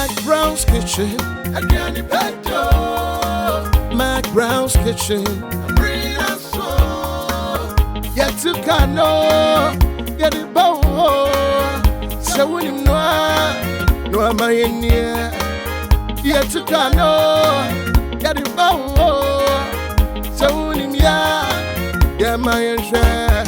McBrown's kitchen. McBrown's kitchen. Yet to cano, get it bow. So when you know, no am I in here. Yet to cano, get it bow. So when you know, yeah, my share.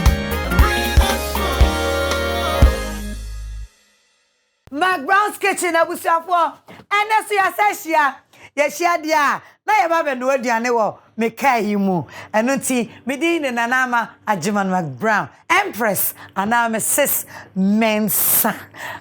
McBrown's kitchen abusafo ene so yasahia ye hia dia na ye ba be no aduane wo me kai mu eno ti me din ne nanama Ajiman McBrown Empress ana me sis mensa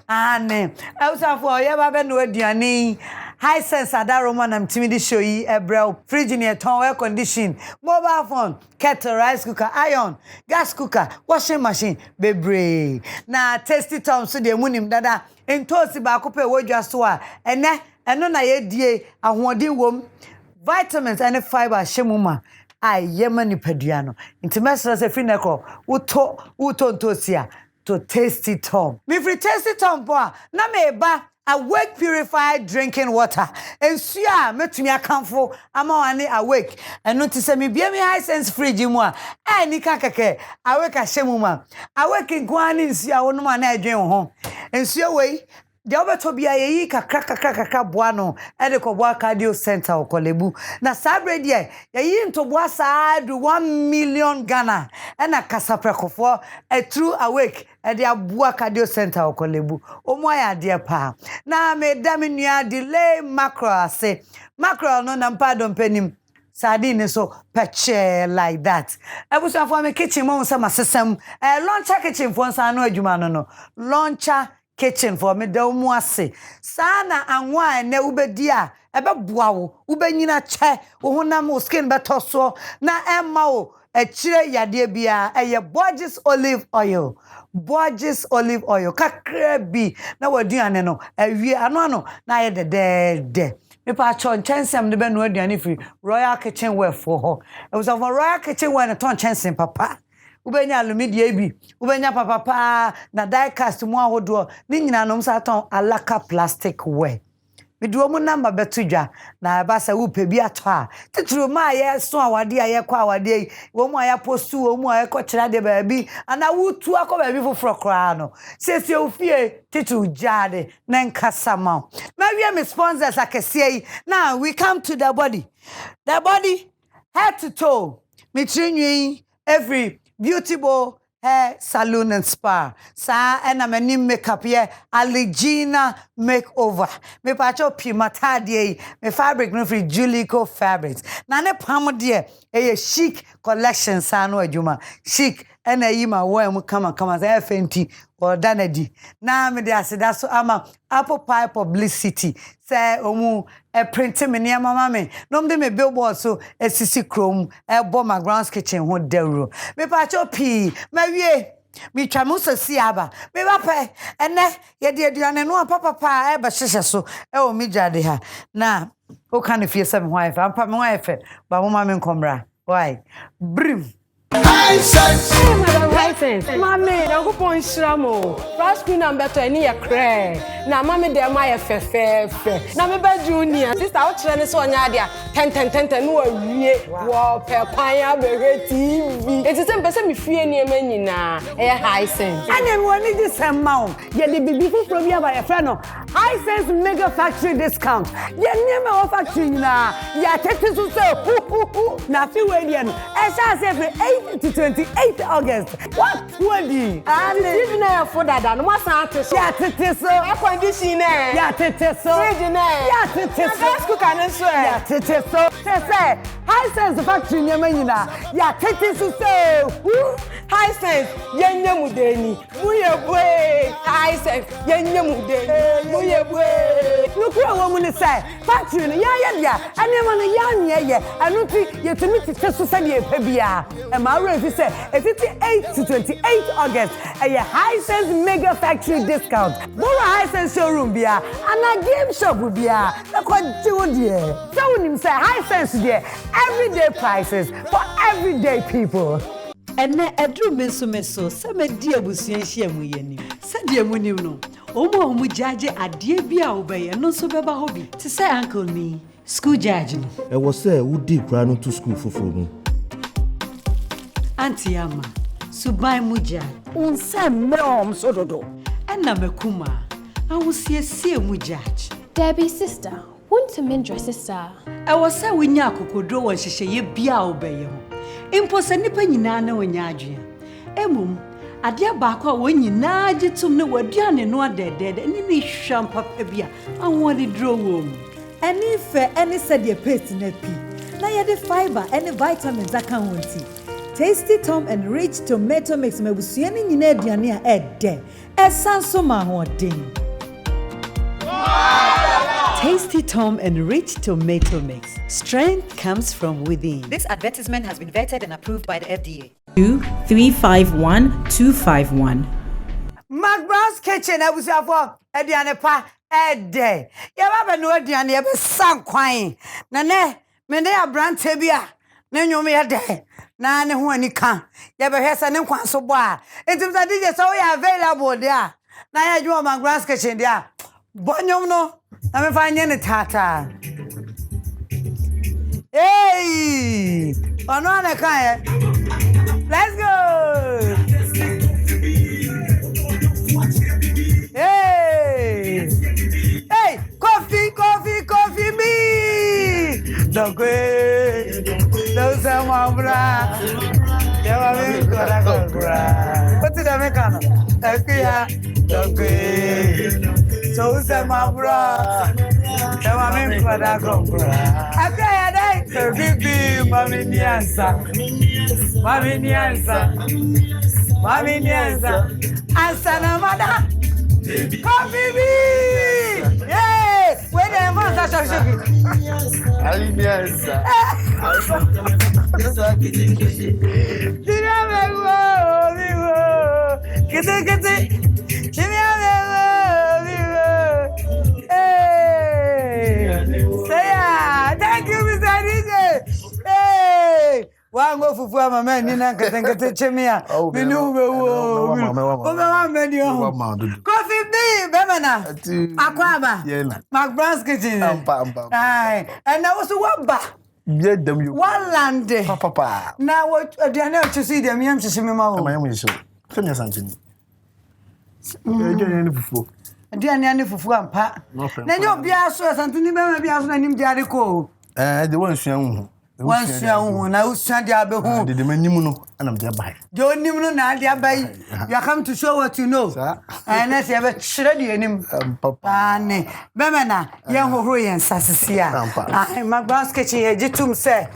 ane abusafo ye ba be no aduane high sense adaroma na mtimi di show yi ebrel fridge ne ton air condition mobile phone kettle rice cooker iron gas cooker washing machine bebre na tasty tom so de munim dada entosi ba ko pe wodwa so a eno na ye die ahoɔden wom vitamins and fiber shemuma ayema nipadua no intimesra se fi neko uto ntosia to tasty tom me free tasty tom po na me ba awake purified drinking water ensu a metumi akamfo ama wane awake eno ti se me bia me high sense fridge mu a ani kakeke awake ahemuma awake gwani nsu a wono ma na adwen ho ensu wei de obeto bia yeyi kakra boa no e de ko boa cardio center okolebu na sabre de yeyi ntoboa saadu 1 million Ghana e na kasaprekofo e true awake e de aboa cardio center okolebu omo ya de pa na me da me nua delay macro ase macro no na mpadom panim sardine so peche like that ebuso afo me kitchen mo nsa masesem launcher kitchen fo nsa no adwuma no launcher kitchen for me da mu ase sana anwa na ubedi a ebe boa wo ubanyina che wo honam wo skin beto so na emma wo echire yade bia eye Borges olive oil kakra bi na waduane no awie ano na ye de me pa chon chensem de be no aduane free Royal Kitchen Wear for ho it was of Royal Kitchen Wear na ton chensem papa ubenya alumidia bi ubenya papa na die cast mu ahodo ni nyina no msa ton alaka plastic wear meduo mu number betudwa na ba sa wo pebi ato a titru ma ye so awade aye kwa awade wo mu aya postu wo mu aye ko kira de ba bi ana wutu akọ ba bi foforo kra no sesi ofie titru jade na nkasa ma wie me sponsors akese now we come to the body head to toe me trinwi every beautiful hair salon and spa sa ena mani makeup ye Aligina makeover me pacho pimata de me fabric no free Julico fabrics na ne pam de e chic collection sa no adwuma chic ena yima wo mu kama za fenti or danadi na me de aseda so ama apple pie publicity say omu e print me ne mama me no me me billboard so esisi chrome e bo McBrown's kitchen ho dawro me pacho pi ma wie mi twamu so siaba me ba pe ene ye de aduane no papa e ba hyehye so e o mi jade ha na o kan fie se me wife ampa me wife ba mo ma me nkomra why brim High sense. High sense. Mami, na go pon shramo. First queen am beto eni ye kre. Na mami de ma ye fefe. Na me ba junior. Sister o kire ne so onya dia. Ten no awie. Wo pe kwan ya be TV. Enti se mpese me fie ni ema nyina. E high sense. Ane me woni di semma o. Ye de bibi fufuro bi aba ye fre no. High sense mega factory discount. Ye niema wo factory nyina. Ya tete so se na fi we dia no. E sha se fre to 28 August. What would you? And didn't I afford that? No more Santos. Yeah, so. Air condition. Yeah, so. Yeah, so. Gas cooker and so. Yeah, so. Say, high sense factory near Menina. Yeah, so. High sense. Yenya mudeni. Muye boy. High sense. Yenya mudeni. Muye boy. Look what woman say. Factory. Yeah. And you want a young yeah. I don't think you to meet it just to send you a pebia. If say 58 to 28 August, a high sense mega factory discount. More high sense showroom bia and a game shop bia. Look what do there. So when him say high sense there, everyday prices for everyday people. ene edru meso se me di abusua hia mu yeni se die mu nim no omo jaje ade bia obeye no so beba ho bi ti say uncle ni school judge no e was say who did kra no to school foforo no auntie ama subai muja unsa mom so dodo ena mekuma awusiesie mu judge Debbie sister want to mindre sister e was say winya akokodo won hyehye bia obeye ho impo se nipa nyina na wonya adwe emum ade baako a wonyina gitum ne waduane no adedede ni hwam papa bia awon de draw wom ani fe ani said paste na pi na ye de fiber any vitamins aka wonti Tasty Tom and Rich Tomato Mix mabusua ni nyina aduane a ede esanso ma hodin Tasty Tom and Rich Tomato Mix. Strength comes from within. This advertisement has been vetted and approved by the FDA. 2351251. McBrown's Kitchen abusafo aduane pa ede. Ya baba no aduane ya be san kwan. Na ne me ne abrante bia na nwom ya de. Na ne ho ani kan. Ya be hwesa ne kwan so bo a. Entim sa DJ so ya available there. Na ya ju McBrown's Kitchen there. Bonyom no. Na me fa nye ne tata. Hey! Ono ana kan. Let's go. Hey! Hey, Kofi B. Dogwe. Those are my bra. Yawa me kora kora. What did I make on? Akuya. Dogwe. Those are my bra. Yawa me kora kora. Akuya dai. Kofi B, mami niansa. Ansa na mada. Kofi B. Yes. Where the man should ali niansa Thank you, Mr. DJ. Hey, wango fufu ama meni na nkete chemia. Minu wo. Kofi B, bemana. Akwaba. McBrown's Kitchen. Ai, and I was wamba. Them you One land. papa Na what aduane to see them yam chime ma wo. am I so kenya sanchini ejo ni fufu Aduane ane fufu ampa. Na nyo bia so santini be ma bia so na nim diare ko. the one suan Hu na usuan dia be hu. the manim no anam dia bai Jo nim no na dia bai. You come to show what you know. And na se be hire dia nim. papa Ne be na ye hohoro yen sasese a. Ai McBrown's Kitchen ye gitum se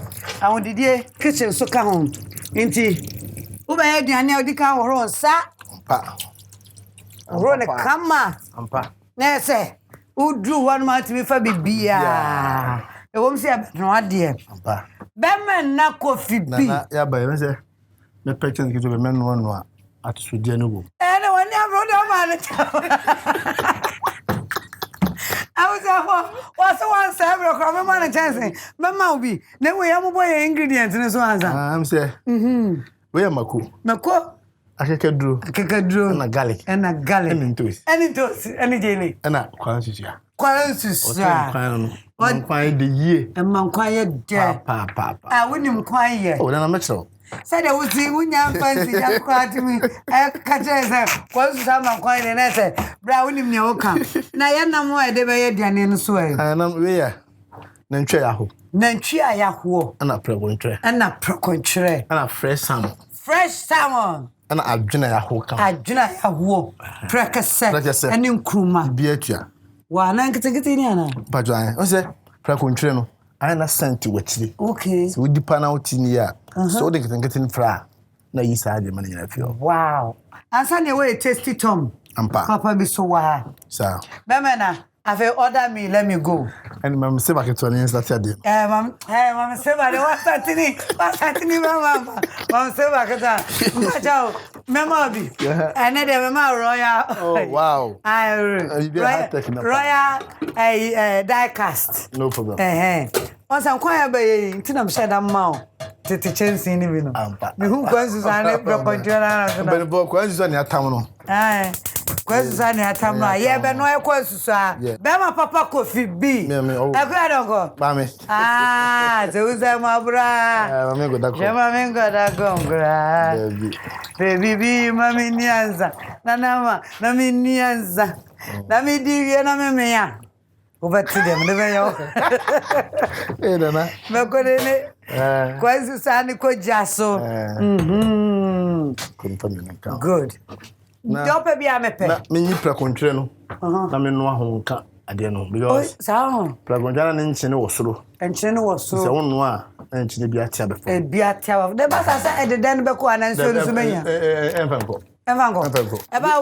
awon didie kitchen so ka ho. Nti wo ba ye duane odi ka hohoro nsa. pa Hohoro ne kama. ampa Na se udru one month me fa bibia. E wom se abetno ade. ampa Bemen na Kofi B. na ya bai me se me picture ki to be men no a atusudie no go Ene woni abrodo man ta. I was one several come man chance. Mama obi. Na we am boy ingredients ni so anza. am say we amako Mako akekaduro akekaduro na garlic na garlic. and toast Any toast, any jelly. na kwan susia Kwansus. kwan no kwan de yie E man kwan ye de. pa Ah, wonim kwan ye. oh na metro Said I would see wunya fancy ya kwa to me. I catch say kwansus am kwan ye na say bra wonim ne woka. Na ye na mo e de be ye duane no so e. na we ya na ntwe ya ho Na ntwi ayaho. na prego ntwe Na prokontre. na fresh salmon Fresh salmon. na adwena ya ho ka Adwuna yaho. Prekese. Ani nkruma. bi atua Wa na nkete ni ana. badwan o se prego ntwe no ai na sent wachiri Okay. so di pa na otini ya so de ketenketen fra na yi sa de man ya fio Wow. Ansa ne we Tasty Tom. ampa Papa bi so wa. sa Bemena, have order me, let me go. and mam se ba keto ni start ade Mam se ba de wasatini mama. Mam se ba keta. Machao, mema bi. Ene de mema royal. oh wow you be high tech na Royal die cast. no problem Once I'm quite a bay, Tinam said I'm mouth. Tete chensi ni bi no. Me hu kwansu sana bro control na so. But boy kwansu so na atam no. Kwansu sana atam no. Ye be no e kwansu so a. Be ma papa Kofi B. Akwa dongo. Ba me. Zeuza mabra. Mami go dako. Mami go dako ngra. Baby mami nianza. Nanama nami nianza. Nami divye na meme ya. Ubati dem ndebe yo. Nana. Mekorene. Kwanzu sani ko jaso. Good. Dope bi amepe. Na me yi prakontre no. Na me no ahonka ade no because prakontra na nchene wosoro. Nchene wosoro. Se wonu a nchene bi atia befo. Bi atia. De ba sasa ededen be ko ananso nso menya. Emfanko. Eba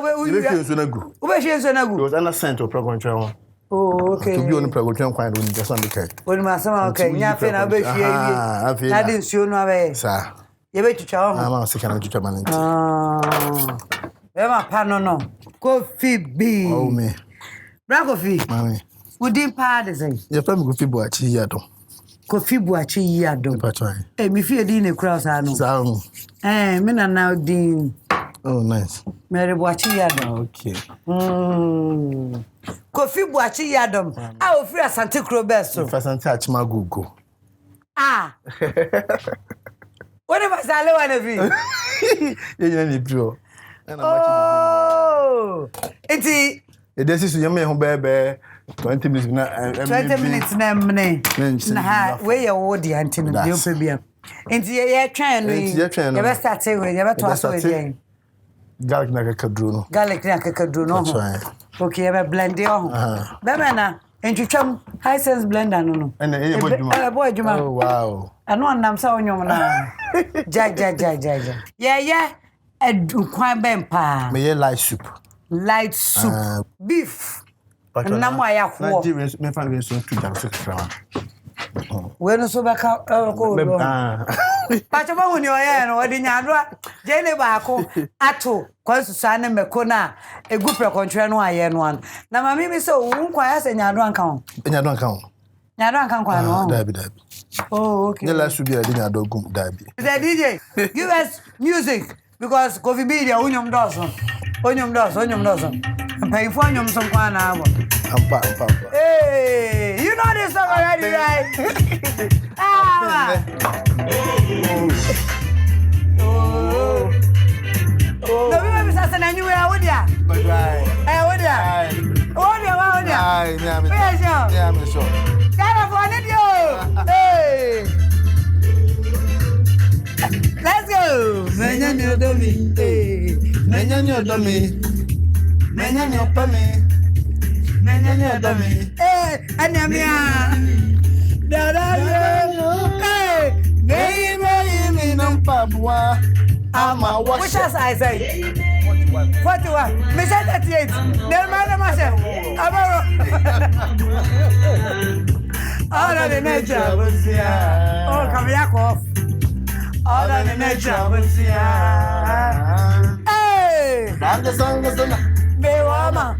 we be fi nso na gu. Ube fi nso na gu. Because ana sent to prakontra ho. Oh, okay. To be on the prakontra kwan do ni just on the kai. Woni ma sama okay. Nya fe na be fi yi. Na di nsuo no abe. Sa. Ye be twitwa ho. Ma se kana twitwa manenti. Ema pa no. Kofi B. Oh me. Bra Kofi. Mami. Udin pa de say. Ye fa me Kofi Buachi yado. Kofi Buachi yado. Mi fi edi ne kura sa no. Sa ho. Me na na udin. Oh nice. Mary Buachi yado. Okay. Kofi Buachi yadom. Ofri Asante Krobeso. Asante Achima Gugu. What am I sale wana fi? Ye ni bro. Oh. Enti this is you me ho bebe 20 minutes na 20 minutes na mne. Na ha we ye wo di antino de ope bia. Enti ye twan no. Ye be start we ye be to aso we. Garlic na kakadru no. Okay, ye be blend e ho. Be me na entwitwam Hisense blender no. Boy adwuma. Oh wow. Ano annam sa onyom na. Ja. Ye edukwan bempa. Me ye light soup. Beef. Na mo ya ho. Me fa we so tu jam so kra. We no so beka ko do. Pacho ba huni oya no odi nyaadwa. Je ne ba ko ato kwansusa ne meko na egu prekontre no aye no an. Na mami mi so wo nkwa ya se nyaadwa nka ho. Nyaadwa nka nkwa no. Dabi. Oh okay. The last should be a nyaadwa gum dabi. The DJ, give us music because Kofi B dia onyom doso. Pay for onyom some kwa na abo. Ampa. Hey, you know this song already, right? No, we have to say anywhere. What dia? Hey, what dia? Yeah, me sure. California, yo. Hey. Let's go. Menyanyo domi. Hey. Menyanyo domi. Hey, anyamia. Hey. Me no pabwa. Ama wash. Which as I say? 41. Me say 38. Then my say. All of the nature was here. Oh, come here, off. All of the nature was here. Hey! Danga sanga. Me wama,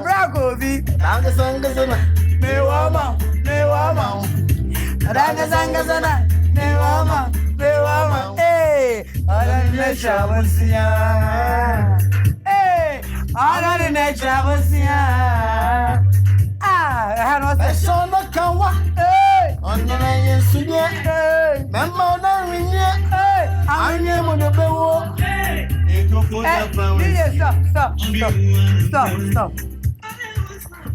Brakovi. Danga sanga. Me wama. Danga sanga. Me wama. Hey! All of the nature was here. Hey! All of the nature was here. I know that son of Kawa. Hey! On the line, Sunya. Hey! Mamma, hey! I am on the bell. Stop.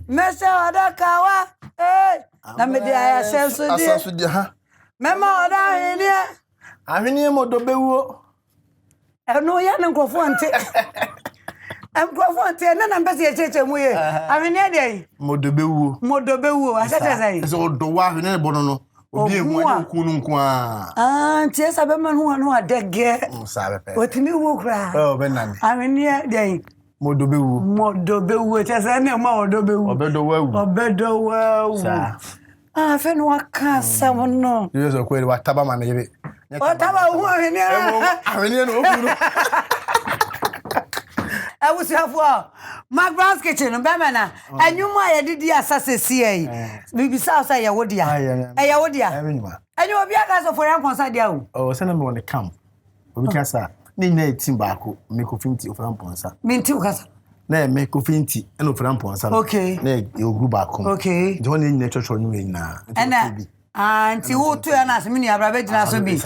Mese oda kawa. Hey! Na me dia ya senso dia. Asaso dia ha. Mema oda henia. Ahwene mo do bewo. Eno ya na nkrofo ante. Nkrofo ante na mpese ye cheche mu ye. Ahwene dia. Mo do bewo. Asete sai. So do wa ahwene bono no. Obi emu ani ku nu nko a. Nti esa be man hu anu adege. Sabe pe. Otimi wo kra. Oh benani. Ahwene dia. Mo do bewo. Chese ne ma odo bewo. Obedo wawu. Sa. Fe no aka sam no. You so kwere wataba ma na yebe. Wataba hu ahwene. Ahwene no okuru. I was have McBrown's kitchen, Bamana, and you might did the assassin. Maybe South, I would, And you will be a gas of for your concert. Oh, send them on the camp. Because Nina Timbako, make a finty of Ramponsa. Mean two cats. Nay, make a finty and of Ramponsa. Okay. Nay, you'll go back home. Okay. Don't need nature for you now. And you two and us, mini Arabic Nasso be.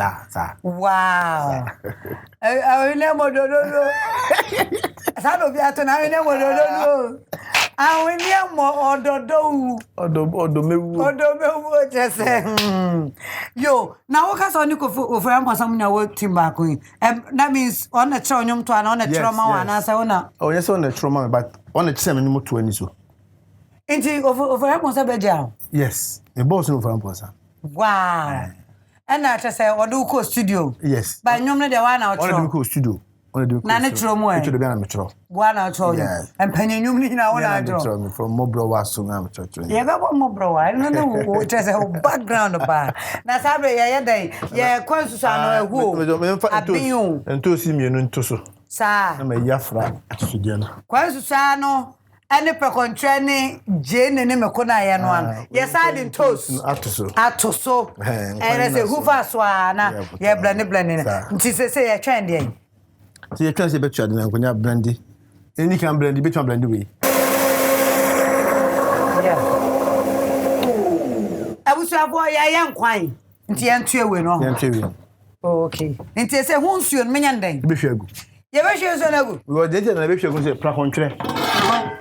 Wow. I will never know. Son of Yaton, I never know. I will never more or just say, yo, now what has on you for some work Timbako? That means on a tronium to an on a trauma and as I wanna. Oh, yes, on a trauma, but on a 7 more 20 so. Into over Ramponsa. Yes, the boss of Ramponsa. Wow. And I just say, or do co studio. Yes. But normally the one out of studio. Natural more. To the metro. One out of and penny you now from McBrown's soon. Yeah, got one more bro. I don't know what is a background about. Now, Saturday, yeah, Consuano, who I've been you and to see me and to so. Sir, I'm a Yafra at Sudiana. Consuano. And the Precontrani, Jane and Macona and one. Yes, I didn't toast. Atoso. And I say, who fast swana? Yeah, blended. She says, say a trendy. So you can't say better than when you have brandy. And you can blend the better blend away. Yeah. I was a boy, I am quine. Into Antio, we know. Okay. And they say, won't you, Minyan? Be sure. You wish you so we were dead and I wish you could say, Pracontre.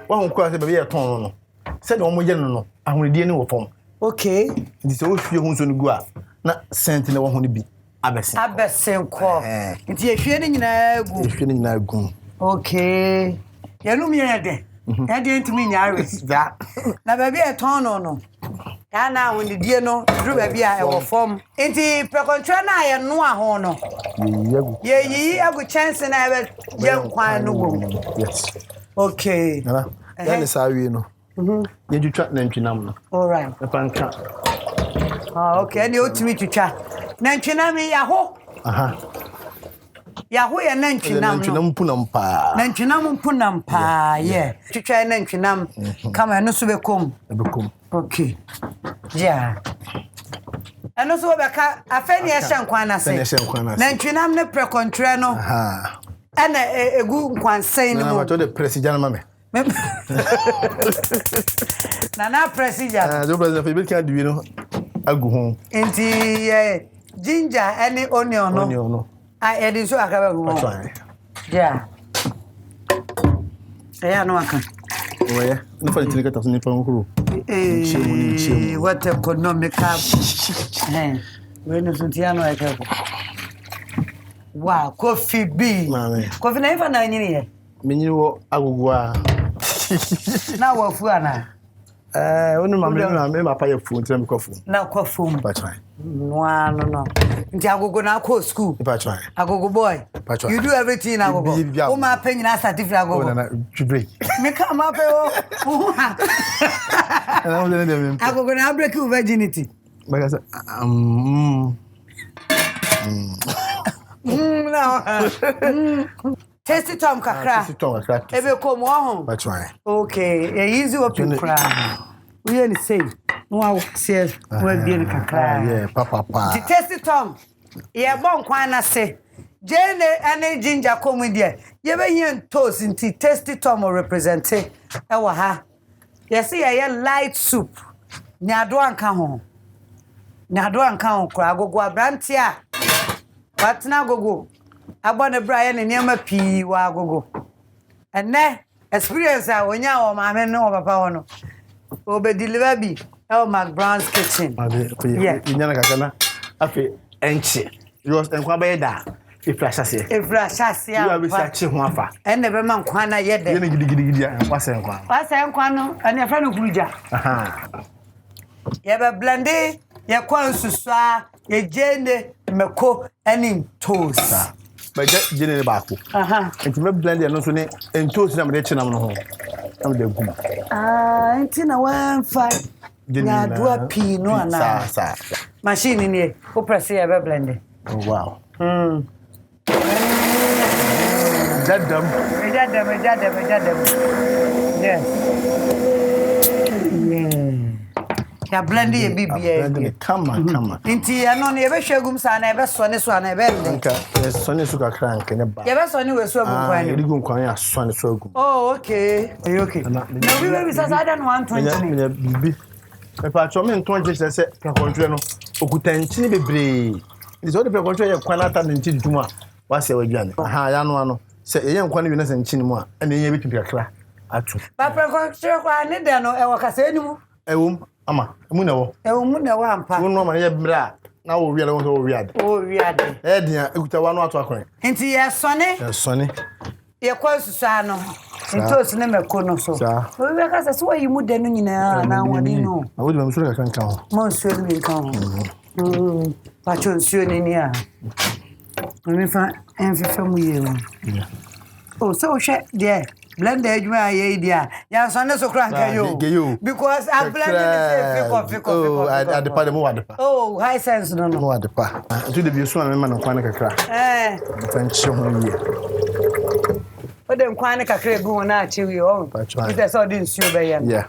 One quite a baby at home. Said on my general, I will deal with form. Okay. This old few who's on the go up. Not sent in the one who be. Abessen call. It's a feeling now. Okay. You know me there. I didn't mean Irish. That. Now, baby, a ton or no. And now, when the dear no, drew a beer or form. Into Precontrana and no honor. Ye have a chance and I have young quite no. Yes. Okay. That is how you know. You track Nanchinam. All right. Okay, and you ought to meet you chat. Nanchinami Yahoo. Yahoo and Nanchinam Punampa. Nanchinam Punampa, yeah. To try Nanchinam. Come and also become. Okay. Yeah. And also, a fanny Shankwana say, Nanchinam ne Precontrano. And a good one saying, I told the president, mamma. Nana president. The president can't do, you know. I go home. Into ginger, any onion, no. I added so I can go. Yeah. Yeah, no, I can. Oh, yeah. No, for the ticket of Nippon. What a economic up. When is Santiano, I can. Wow, Kofi B. Kofi never 9 years. Meaning, I will go. Now, what for? Only my pay food, I'm coffee. Now, coffee. But try. No. Until I go now, co school. If I try. I go boy. You do everything I go. Oh, my opinion, I start if I go. To break. Me come up. I go now break your virginity. Like I said, no. Tasty Tom Kakra. Ebe come home. But try. Okay, easy open cry. We only say, no, says, we'll be in Kakra. Yeah, papa. The Tasty Tom. Yeah, bon quina say. Jane and ginger come with you. You be here toast in tea. Tasty Tom will represent it. Ha. You see, I light soup. Nyadwan come home. Nyadwan come home. I go brantia. But now go. Abone Brian and Yama P. Wa go. And ne experience I when ya or my no papa no. Obe deliver be McBrown's kitchen. Yeah, you know Kakana. Afi enchi. You was enkwaba da. Ifrashase. You are researching wafa. And never man kwana yet. You gidi what's enkwa. What's enkwano and your friend Uja. You have blended your kwan suswa, your jane, meko, and in toast. But that Jenny Baku. And to blend the announcement and toast them the chinam no home. I'm the good. Tina 1-5. Ya do a pea no ana. Machine in here. Who press here ever blended. Oh wow. That them. Yes. ya blend ye bibia Come. nti ya no ne be hwagum sa na ebe so ne so na ebe le Nka so ne so kakra nka ne ba ye be so ne we so agum kwan eri gu nkwan ya so ne so agum oh okay na we sa da no 120 me bibi me pa cho me nton je se precontrol no okutanchi bebre ndi so de precontrol ye kwan ata nti duma wa se wadwane aha ya no ano se ye nkwan wi na se nchi ni mu a ene ye bitu kakra atu ba precontrol kwa ne de no e wakasa enimu ewum ama emu na wo ewum na wo ampa wo no ma ye bra na wo wiade wo wiade oh wiade dia ekuta wa no atu akwan nti ye sone ye kwa susa no nto sine meko no so wo be ka se wo yi mu de no nyina na woni no awu de msuru kakra nka ho mo nsuo ni nka ho pacho nsuo ni ni a me fa enfifa mu ye wo oh so she there blend edwuma ye dia ya so ne so kra nka yo because I blend it fake oh adepa de mo adepa oh high sense no mo adepa ntu de bi so na me ma no kwan kakra tanchi ho ye o de kwan kakra gu na achiwi o ite so de nsuo be ye yeah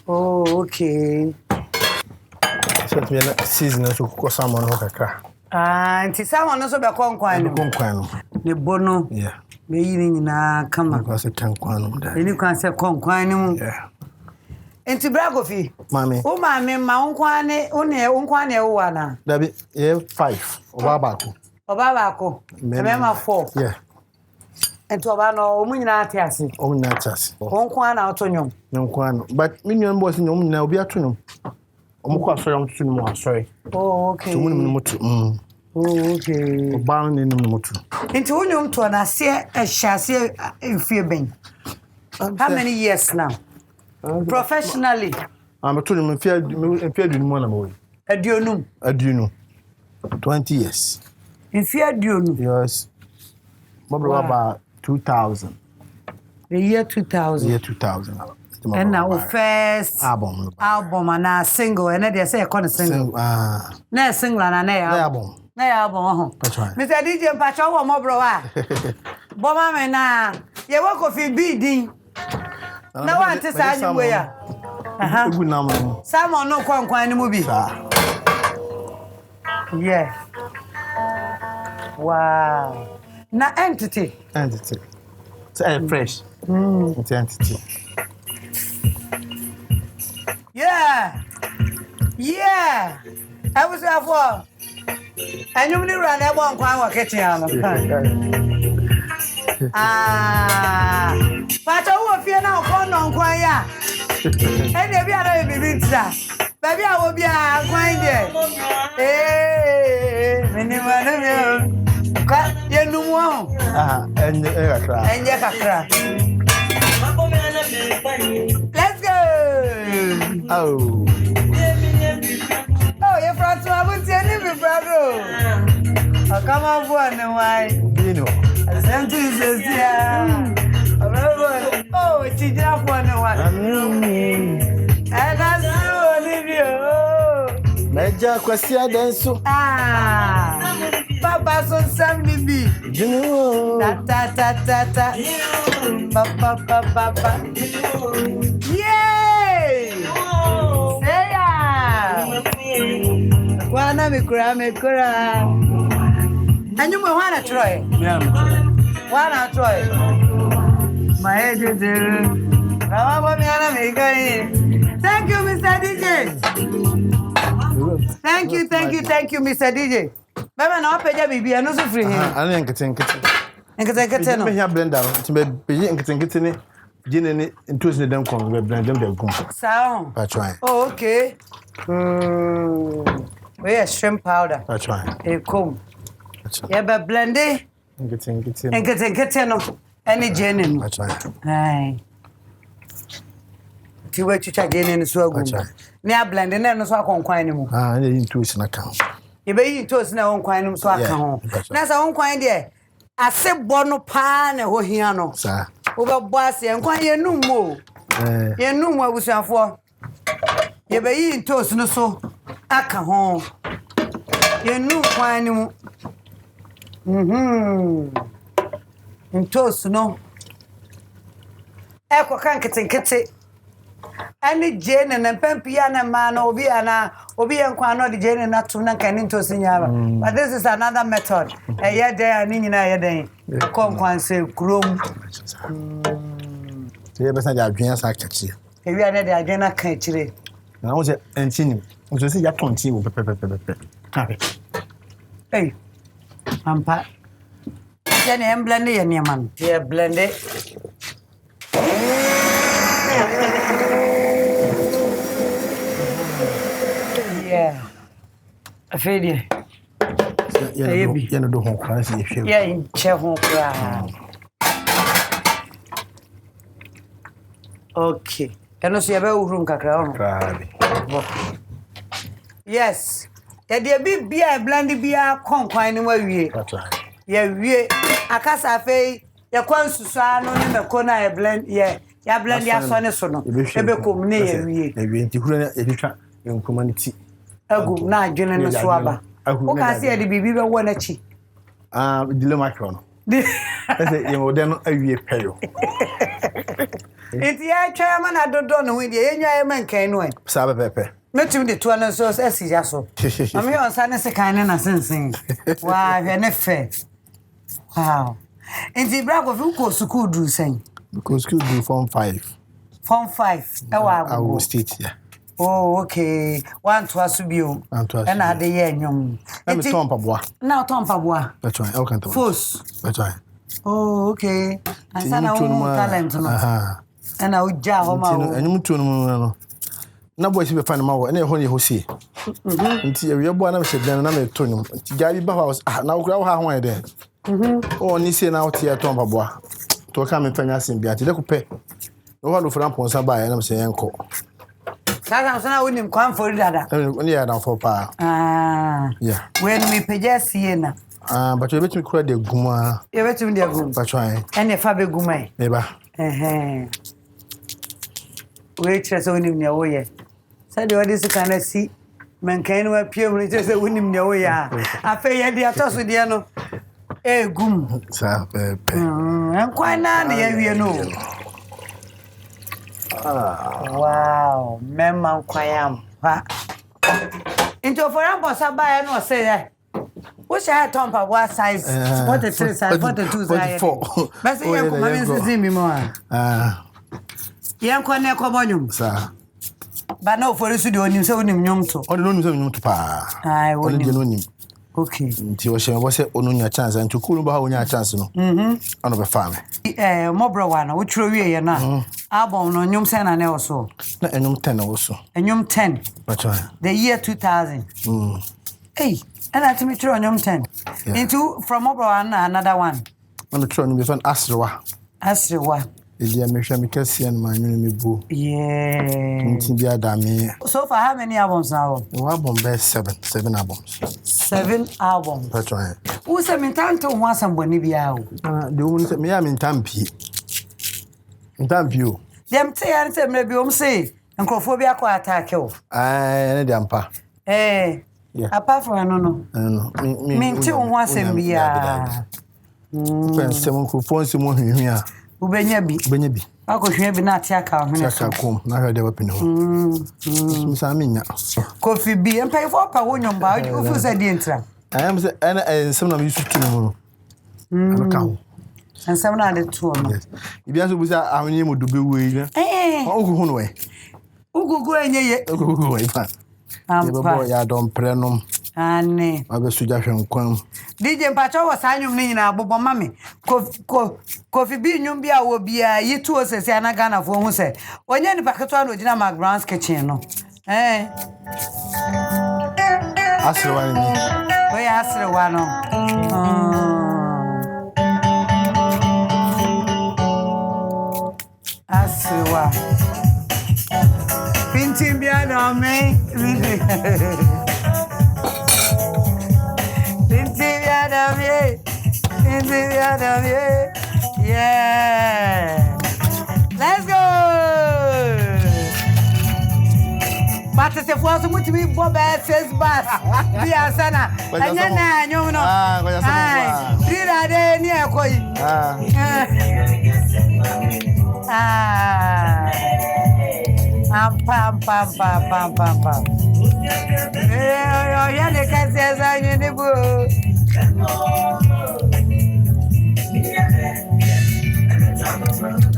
oh okay so me na season so ko salmon ho kakra nti salmon no so be kwan no ne bono yeah me yiri nyina kama ko se kan kwanum da eni kwan se kwan yeah enti brago fi mami o mami ma nkwane o ne nkwane e wo na dabi ye 5 oba baako me ma 4 yeah enti oba no o munyina atiase o munyina atiase o nkwana otonyom nkwano but minyan boss nyom nyina obi atonyom o mukọ asori o tutu mu asori oh okay so munum mutu oh okay oba no num mutu enti wonyom to na se ehyiase efie ben how many years now professionally I'm told him if you more na mo adionum 20 years efie adionum yes mobile about 2000 the year 2000 and now first album and single and they say a single na single and album Mr. DJ Mpacho wo mo bro wa bo ma me na ye wo Kofi B din na wa nti sa anyi we ya egu na mo Simon no kwankwan ni mu bi yeah wow na entity so fresh entity yeah I was for and you really run that one kwa kitchen but I fear now for non kwa ya and if you are baby baby I will be a kwang there minimum you know and kakra let's go you brought to have any brother. I come on for no why. You know. I sent to this yeah. Oh, it's just for no one. And that's you. Major question then so. Papa son 70B. You know. Ta. Papa. Yay! Say ya. Wana mikura. And you wanna try? Yeah. Wanna try? My head is there. Thank you, Mr. DJ. Thank you, Mr. DJ. Baba na opeja bibi eno so free here. Ani nkete no. Me here blender no. Ti be nkete ni gine ni ntosi ne dem kon be blend dem dey go. Sound. I try. Oh, okay. We have shrimp powder. I try. E come. Yeah, be blend it. Nkete no. Any gene no. I try. Ai. Ti we chucha gene no so agu. Me a blend na no so akonkwan ni mu. Any ntosi na kan. You be toast na onkwan nim so aka ho na sa onkwan de ase bo no pa na ho hia no sa wo be bo ase onkwan ye num mo ye num abusuafo ye be toast no so aka ho ye num kwan nim toast no e ko kan kete Any Jane and Pempiana man or be and quite not the Jane and not to Nakan into Signora. But this is another method. A year day and in a day. A conquan say, groom. You ever said, I've been as I catch you. If you are ready, I did not catch it. I was and seen you. To see your tongue, Hey, I'm pat. Jenny and blended and your man. Yeah, blended. Yeah. I feel you. You know, do home class if you. Yeah, in Chevron. Okay. Can you see a room, Cacra? Yes. There be beer, blended beer, conquine where we. Yeah, we. A casa fay, your consusan on the corner, I blend, yeah. Ya blend ya sonne sono. Ebe kom ne ya wie. E wie nti hura e twa en community. Agum na adwene ne so aba. O ka se e de bibi be wo na chi. Dilemma kro no. Ese ye mo de no awie peyo. Enti ya twa ma na dodo no wi de enwa e man kan no e. Sa pepe. Metim de to na so esi ya so. Ami on sa ne se kan ne na sensen. Wa hwe ne fe. Wow. Enti bra go fi ko school do sen. Because school do form 5. Form 5. I will state here. Oh, okay. One to us be you. And I the year nyom. Let me Tom Pabwa. Now Tom Pabwa. That's right. Okay. Force. That's right. Oh, okay. And sana talent no. And I would ja homa. And you to no. Na boy si be fan ma wo na e ho ne ho sie. Nti e we bo na me se den na me to no. Nti gari ba house na wo kura wo ha ho e den. Oh, ni se na wo tie Tom Pabwa. To ka me fanya sim bia ti de ko pe no wa no fran ponsa ba ya na me se enko Sasa sana wonim kwan for dada oni ya na for pa yeah when me peja siena but you bet me kura de guma you bet me de gum ba try ene fa be guma me ba we tre so wonim ne wo ye say de odi sika na si men kan wa pie mu tre so wonim ne wo ya afa ye de atoso de no gum sa pepe Enkwana na ya wie no. Wow, memma nkwayam. Ha. Into for am bossa buy no say what shall Tom Pabwa size? What the 3 size? What the 2 size? But say you come and see me more. Yankwana ko bonyum. Sa. But no for you do onim say onim nyum to. O no say nyum to pa. Ai onim. Okay. Nti wo she wo say onunya chance nti kulu ba ha onya chance no. Ono be fa me. McBrown's na wo chiro wie ye na. Album no nyum say na ne oso. Na enyum 10 na oso. Enyum 10. That's right. The year 2000. Hey, and I me chiro nyum 10. Into from McBrown's another one. Na me chiro nyum be fan Asrewa. Asrewa. Edia me hwa me kase an ma nyum me bu. Yeah. Nti bia da me. So far how many albums now? One album be 7 albums. 7 albums. That's right. Who say me tanto ho asamboni bia o? The woman say me am in tampi. Ntampio. Dem say an say me bi o say nkrofo bi akọ attack o. Ne dem pa. Apart from no. Me nti ho asem bia. Pense mo nkrofo nsi mo hwehwe a. Ubenya bi. Akohwe bi na ate aka ho ne. Aka kom na hwe de ba pino. Msa minya. Kofi B empay for pa wonyom ba o fu say di entra. Am say nsem na me yusu tu no. Amaka ho. Nsem na de tu no. Ibi aso busa ahonye mo dobe we na. Ogu hu no we. Ugugu enye ye. Ugugu we pa. Yebo ya don prenom. Ane. Abe suja hwe nkwan. DJ Mpacho was anyum ni na abobọ mame. Kofi B nyum bia wo bia yitu osese ana Ghana fo hu se. Onye ni paketo na ogina McBrown's kitchen no. Asrewa ni. We asrewa no. Asrewa. Pinti bia na me. Yeah. Let's go. But se for so much we bob face bass. Bi asana. Anya na anyom no. Tira de ni ekoi. Pam. Yeah, the cat says I need the book.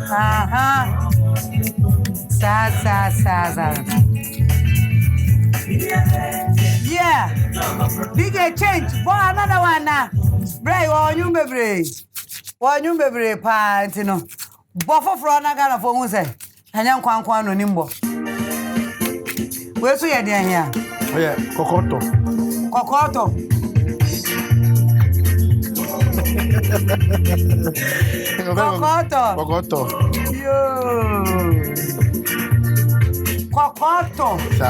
Sa. Yeah. DJ change. Boy, another one now. Bray, or you baby, pint, you know. Buffalo for Nagana for Muse. And young Quan no nimbo. Where's your dear here? Oh, yeah, Cocoto. Cocoto. Sa.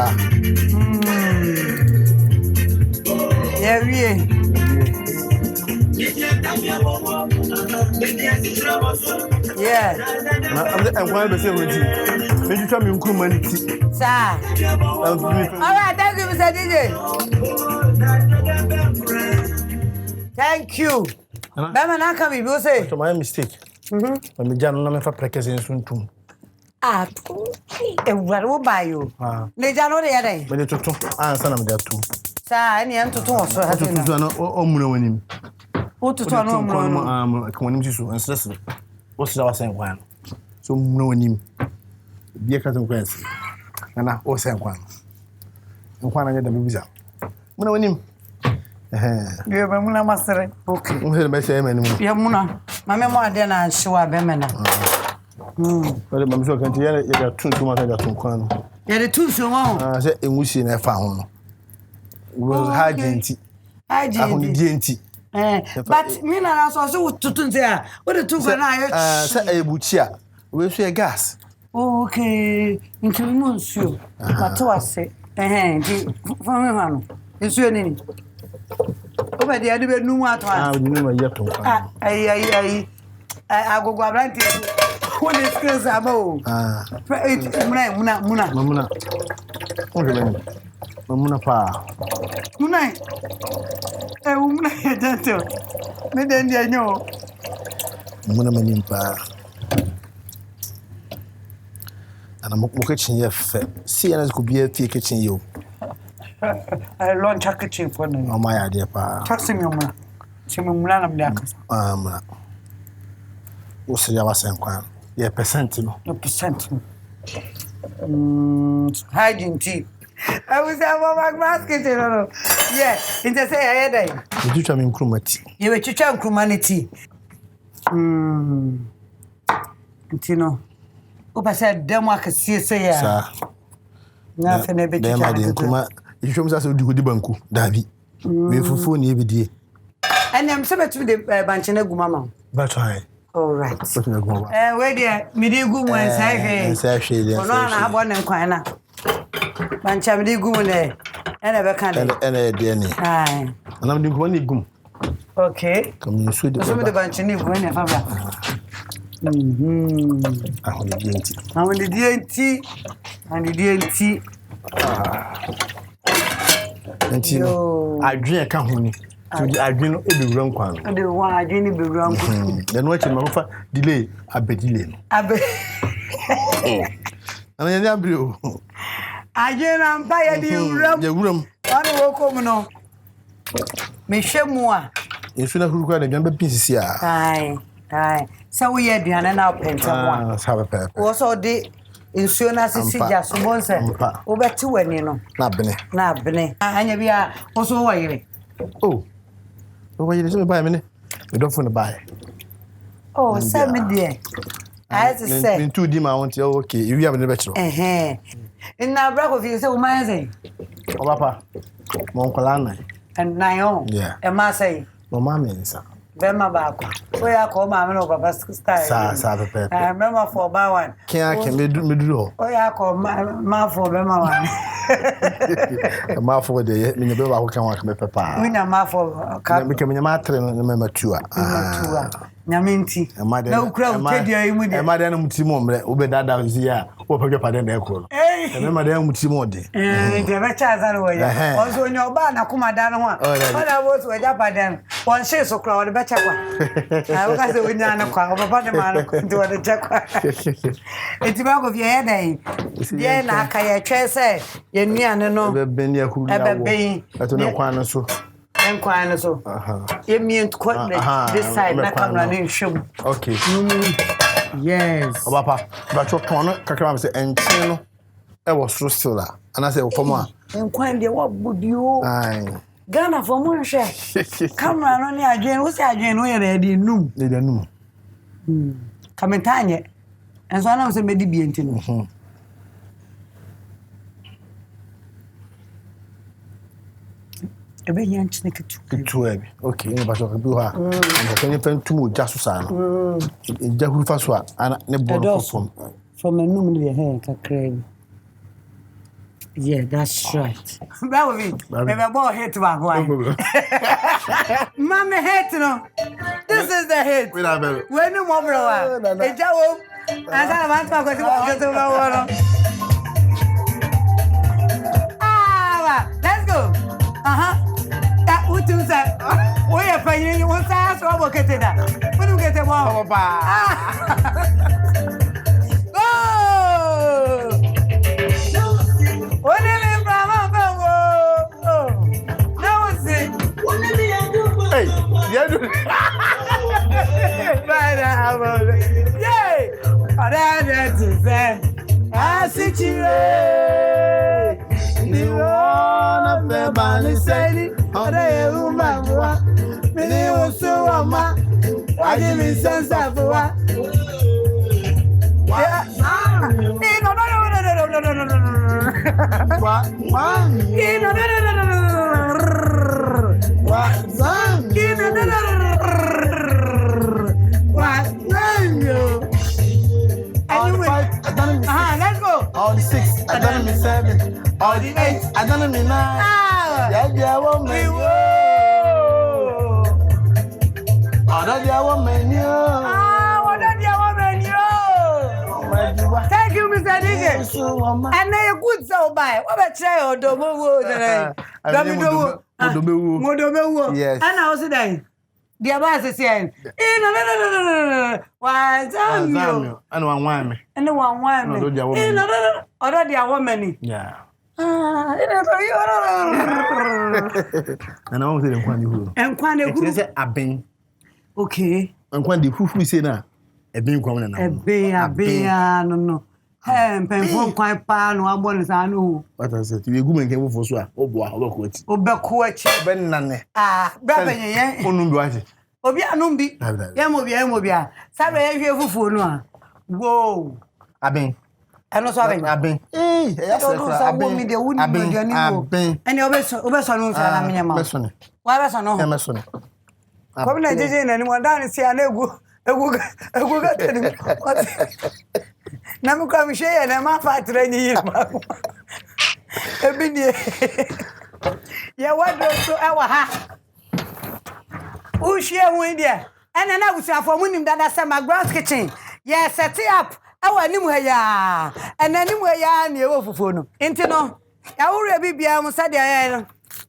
Yeah, yeah. I'm going to say with you. Maybe tell me money. Sir. All right, thank you, Mr. DJ. Thank you. Bema na come you say. To my mistake. I'm jam na me fa prekese nsuntum. Ah, e wo buy you. Le jano de yade. Me de toto ansa na me da tum. Sir, any am toto so ha to na o muna wanim. O toto na o muna ka wanim siso stress. O sira wa sen kwan. So muna wanim. Bia ka tan kwan. Na o sen kwan. Nkwan na nya da bibuza. Muna wanim. Yeah, but muna masere. Okay. Muna be say me ni. Yeah, muna. Mama mo ade na hyewa be me na. But mama so kan tiya ya da tun tuma ka da tun kwan. Ya de tun so mo. Say enwusi na fa ho no. Was hard enti. Ahun di enti. But me na so tutun say ah. What the tun na ya. Say e buchi a. We so e gas. Oh, okay. Into mo nsuo. But to ase. Di fa me ma no. Nsuo ni ni. Oba dia de be numu atwa. Ni ma yeto. Ai. Agogo abranti. Wole skills abo. Muna. Muna pa. Muna. Muna ya jato. Me den dia nyo. Muna manimpa. Ana mo kitchen ye fe. See ana ko bia tie kitchen yo. I launch a kitchen for me. Oh my idea pa. Taxi me muna. Muna na mdaka. Muna. O se ya wasen kwan. Ye percent no. No percent. Hiding tea. I was a basket. Yeah, in the say I had. You do cham nkrumati. You were chicha nkrumati. Ntino. Opa said demo akasi say ya. Sa. Na fe na be chicha nkruma. You show me say odi godi banku. Dabi. Me fufu ni ebidie. And I'm so betu the banchene gu mama. But why? All right. Where there me dey gu mo nsai he. Nsai hwe dey. Ono na abo ne nkwan na. Bancha me dey gu mo ne. Ena be kan dey. Ena dey ni. Ai. Ana me dey gu ni gum. Okay. Come you sweet. So me dey banchene gu ne fa bra. Ahun dey enti. Ahun dey enti. And dey enti. Enti no. Adwen ka ho ni. So the adwen no e be wura nkwan. The one adwen e be wura nkwan. Then what you fa delay abedile no. Ana nya abrio. Adwen ampa ya di wuram. Ya wuram. Ana wo kom no. Me hwemu a. Yesu na kuru kwa na dwan be pinsisi a. Ai. So we aduane na openta mo. Sabe pepe. Wo so de nsuo na sisi ja so bonse. Wo beti wani no. Na bene. Anya bia wo so wo yire. Oh. Wo yire so me buy me ne. Me don phone buy. Oh, send me there. I say. Me too di ma want you okay. You have never chiro. Na bra ko fi say wo man say. O papa. Mo nkola na. And nayo. Yeah. E ma say. Mo ma me nsa. Bema ba ko. So ya ko ma me no papa style. Sa pepe. Bema for ba one. Can me do. O ya ko ma for bema one. Ma for de me be ba ko kan wa ka me papa. We na ma for ka. Me ke me ma tre no me matua. Nyaminti. Na ukra utedia imu de. E ma de no mti mo mre. Wo be dada zi ya. Wo pa gwa pa de na ekro. Remember them with Timothy. The better than way. Also, in your bar, Nakuma Dan one. When I was with Japan, one shade so crowd, the better one. I was the winner of the man to the jack. It's about of your head. Yeah, Nakaya Chase, Yenian, no, Benya who ever been. I don't know, so. And quite so. You mean quite this side, not come running shoe. Okay. Yes. Papa, but your corner, Kakram said, and Chino, I was so still that. And I said, for more. And quite what would you? Ghana for more share. Come on, only again. What's again? Where they didn't know. They don't know. Come in tiny. And so I was a medibian. A very young snake too heavy. Okay, but I'll do her. Can you pen two just Susan? Jahu Faswa and Nebo from a number hair, Cacrane. Yeah, that's right. Bravo, maybe a boy hit to my wife. Mamma hate no. This is the hit. When you move around, a job. As I want to go to let's go. That would do that. We are paying you one size or what? Get it up. When you get it, oh, whatever, now it's it. Hey, yay! That's it. I see you. You wanna be bunny say, oh, they remember. Many also a ma. I didn't sense of what. Let's go. All the 6, I done me 7. All the 8, I done me 9. Yeah, woman. Oh, that's your woman. Thank you, Mr. DJ. And they are good so by. What about Chayo? Domo. Yes. And I was saying, the Abbas is saying, why, Samuel? And one woman. And the one woman. Or the woman. Yeah. And I was saying, and Quani said, I've been okay. And when the who say now, a being coming and a being, no. And Penfon quite pan, one bonus, I know. What I said, you woman came for swap. Oh, boy, look what. Oh, Bequach, Benane. Ah, brother, yeah, Onumbi. Obia Numbi, Yamobia, Sabe, you for no. Whoa, I've been. And also, I've been. Eh, I mean, the wouldn't be your name. And your best on Emerson. Why was I not Emerson? Come on, and one down and see a good Namu come share and I'm a fat training. Yeah, what goes to our ha? Who share with you? And I was for winning that I said McBrown's kitchen. Yes, set it up. Our new ya and anyway, ya near phone. Intino, I already be almost said,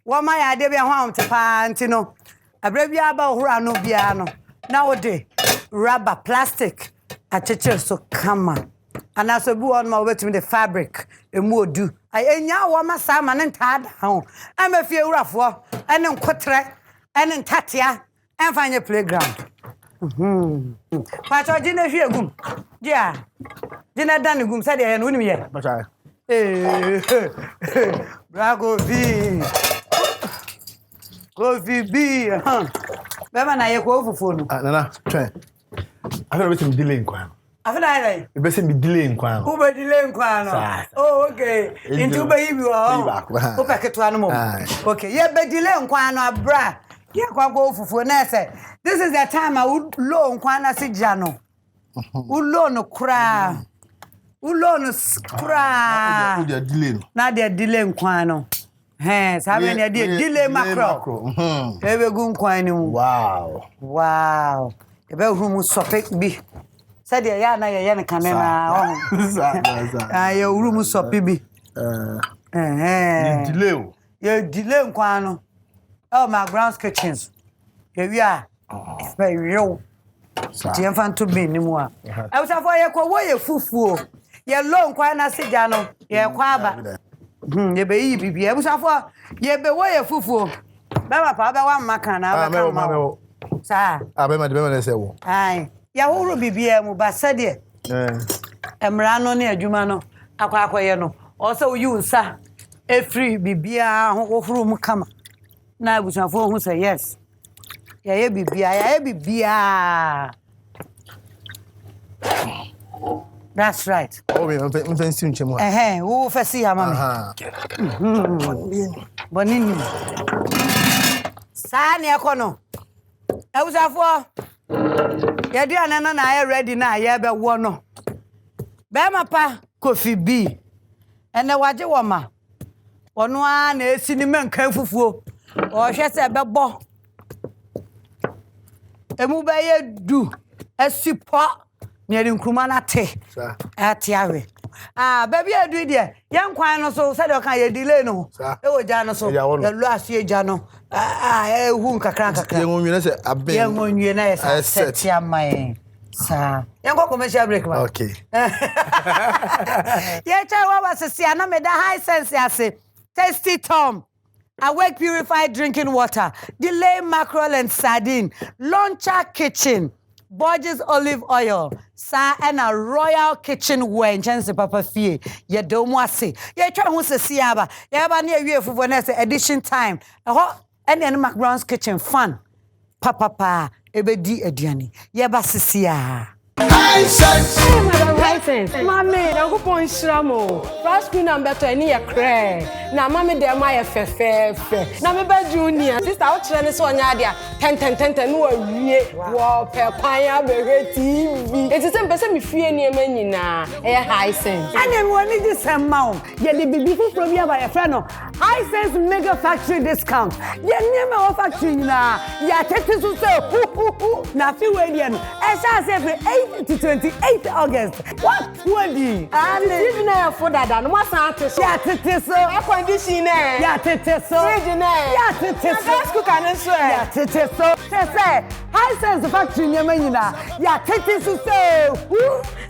what my idea home to Pantino. A brave about Rano piano. Nowadays, rubber, plastic, a teacher so come on. And as a boo on my way to the fabric, a more do. I ain't now my salmon and tad home. I'm a few rough war, and then quatre, and then tatia, and find a playground. But I didn't hear goom. Yeah, didn't done goom said and win me yet. But I. Brago V. Kofi B. Bema na ye ko fufuo. Nana, try. I feel like delay nkwan. I feel like you be me delay nkwan. Who be delay nkwan? Oh, okay. Into be you o. O paketo anu mo. Okay, ye be delay nkwan no abra. Ye kwa go fufuo na say. This is the time I would low nkwan na sija no. Ulo no kra. Ulo no kra. Na delay no. Na dey delay nkwan no. Sabe ne dey delay macro. Ebe gun kwan ni mu. Wow. Ebe hu mu sope bi. said ya na ye ne kanena ya room so bibi delay ye delay nkwan no oh McBrown's kitchens ye wi a very yo ti enfan to be ni mu a e wo safo ye ko wo ye fufuo ye lo nkwan na seja no ye kwa aba ye be yi bibi e wo safo ye be wo ye fufuo ba pa ba wa maka na ba ka ma sa be ma na se wo ai ya woro bibia mu ba sade emra no ne adwuma no akwakoye no o se uyi unsa efri bibia ho ofuru mu kama na abusafo hu say yes ya ye bibia that's right oh me fancy nchemo wo fasi ya mama bonini sa ne akono abusafo ya di anana na ya ready na ya be wo no be mapa Kofi B ene waje wo ma ono a na esi ni menkan fufuo o hwe se be bo emu be ye du asipo ne ri nkruma na te ati awe baby edu de ye nkwan no so se de kan ye delay no e wo ja no so ye lo asie ja no hu nkakra ye ngonwe na se aben ye ngonwe na ye sa tia mai sa ye go commercial break ma okay ye cha wa wasisi ana me da high sense ase Tasty Tom Awake purified drinking water delay mackerel and sardine launcher kitchen Borges olive oil sa and a royal kitchenware njense papa fie ye do mu ase ye twa ho sesi aba ye ba na ewie fufu na se edition time ho and en McBrown's kitchen fun papa ebedi aduane ye ba sesi a Hisense. Mami, na go pon shramo. Fresh queen and better any ya cray. Na mami de ma ye fe. Na me ba junior. Sister o kire ne so onya dia. 10 no awie. Wo pe kwan ya be TV. Eti se mpese me fie ni ema nyina. E Hisense. Ane mo ni di semma o. Ye de bibi fufuro bi aba ye fe no. Hisense mega factory discount. Ye niema wo factory nyina. Ya tete so say na fi we dia no. E sha say for 8 to 28 August. What 20? And even na for that no ma san ate so. Ya tete so. Air condition na. Ya tete so. Fridge na. Ya tete so. Gas cooker na so. Ya tete so. Say Hisense factory nyema nyina. Ya tete so say.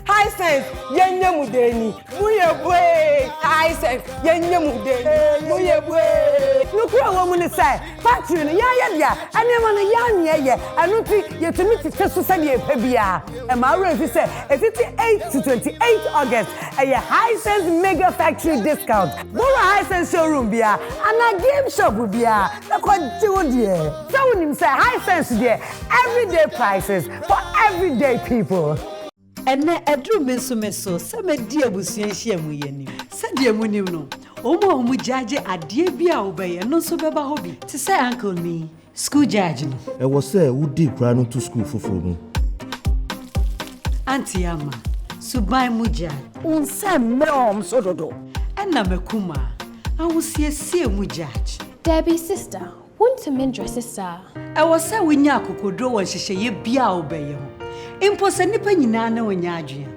Hisense yenye mudeni. Muye bwe. Hisense yenye mudeni. Muye bwe. Nukura wo mu ni say factory no ya dia. Anema no ya nye ye. Anu ti yetumi tete so say ye pa bia. E ma refi say 8 to 28 August. A Hisense mega factory discount. Bora Hisense showroom bia. And a game shop bia. Na kwa jiwo die. So unim say Hisense die. Everyday prices for everyday people. Ene edru meso se me di abusuan hia mu yeni. Se di mu nim no. Omo jaje ade bia obeye no so beba ho bi. Ti say uncle ni school judge no. E was say wo di kra no to school foforo mu. Auntie ama subai muja. Unse me so dodo. Ena mekuma. Awusiesie mu judge. Debbie sister, want to mend sister. E was say we nya akokodro won hyehyeye bia obeye ho. Impo se nipa nyina na wonya adwe.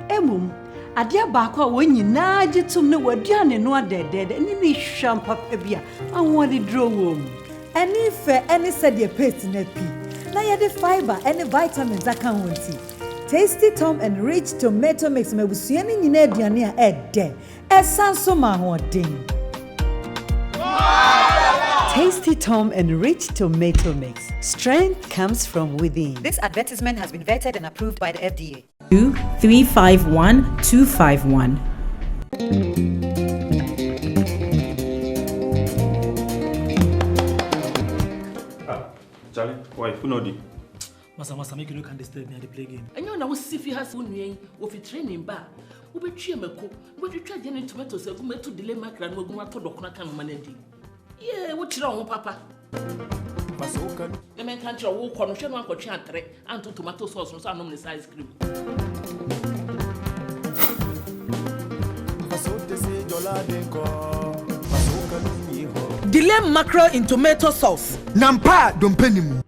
Emom ade baako a wonyina agitum ne waduane no adedede ni ni hwam papa bia awon dro wom. Eni fe eni se de paste na pi. Na ye de fiber eni vitamins aka wonti. Tasty Tom and rich tomato mix mebusuani nyina aduane a ede. Esanso ma hodin. Tasty Tom and rich tomato mix. Strength comes from within. This advertisement has been vetted and approved by the FDA. 2351251. Charlie, why? Who know the? Masa, make you no can disturb me at the play game. And you know if you has one way of a training bar. We be try me cook. But you try the tomatoes go me to delay my grand we go to dokuna kan manedi. Yeah, what you wrong, Papa? Masa okan. The man can't try walk on no ko try atre and tomato sauce no say no ice cream. Delay mackerel in tomato sauce. Nampa dompenimu.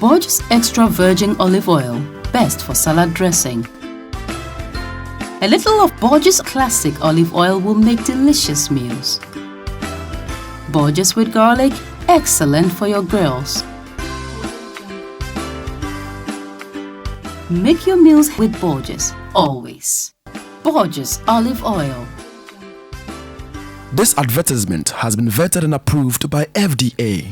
Borges extra virgin olive oil. best for salad dressing. A little of Borges Classic olive oil will make delicious meals. Borges with garlic, excellent for your girls. Make your meals with Borges, always. Borges olive oil. This advertisement has been vetted and approved by FDA.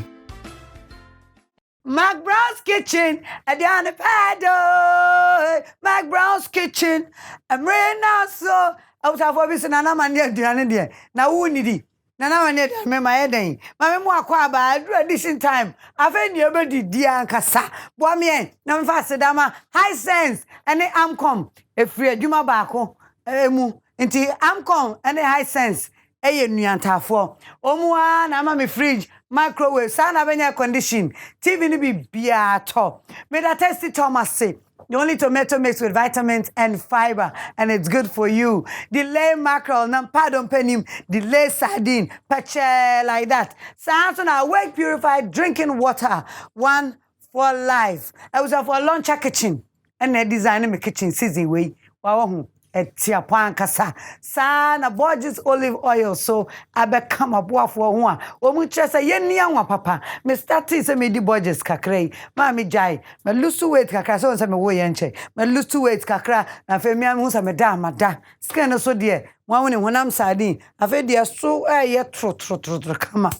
McBrown's Kitchen, Adiana Pado, McBrown's Kitchen. I'm ready now, so I was have obviously Nana Mania Diana. Now, who need it? Nana Mania, my head. My memoir, I do a decent time. I've had your body, dear and Cassa. Boamien, no faster, Dama, high sense, and the Amcom, a free Juma Bako, Emu, until Amcom, and the high sense. Nyantafo omwa na mama fridge microwave sana benya condition TV ni bibia to me that tasty Thomas say the only tomato mixed with vitamins and fiber and it's good for you. Delay mackerel nam pardon penim delay sardine pache like that. Samsung awake purified drinking water one for life. I was for lunch kitchen and they design my kitchen season way wow. Etia pankasa sana Borges olive oil so abekam aboafo ho a omu kyerese yeni anwa papa me start say me di Borges kakra ma me jai me lose weight kakra so me wo ye nche me lose weight kakra na fe mi am hu sa me da amada skin so de wanwo ne honam sardine afa de so ye tro kama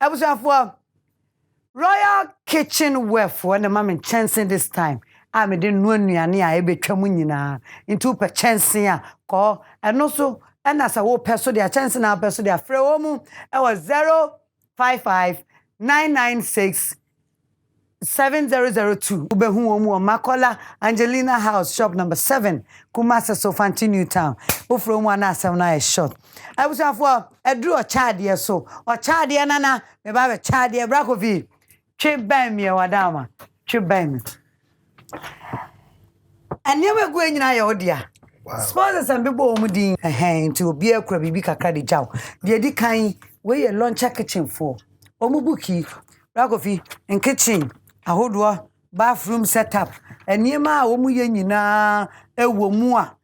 abusuafo Royal Kitchenware for na ma me chance this time I didn't know any I be tramuina into per chance here call and also and as a whole person their chance now person their free home I was 055 996 7002 Ubehu Omu Makola Angelina House shop number 7 Kumasi Sofanti New Town Ufro one na short I was for a drew a child here so or child here nana me ba child here Brakovi chip bam me wadama chip bam and never going in your dear. Sponsors and people omudin to be a crabby kakra de jaw. The di kind where your lunch kitchen for. Omubuki, Ragofi, and kitchen, a hodwa, bathroom setup, and near ma omuyena a womua.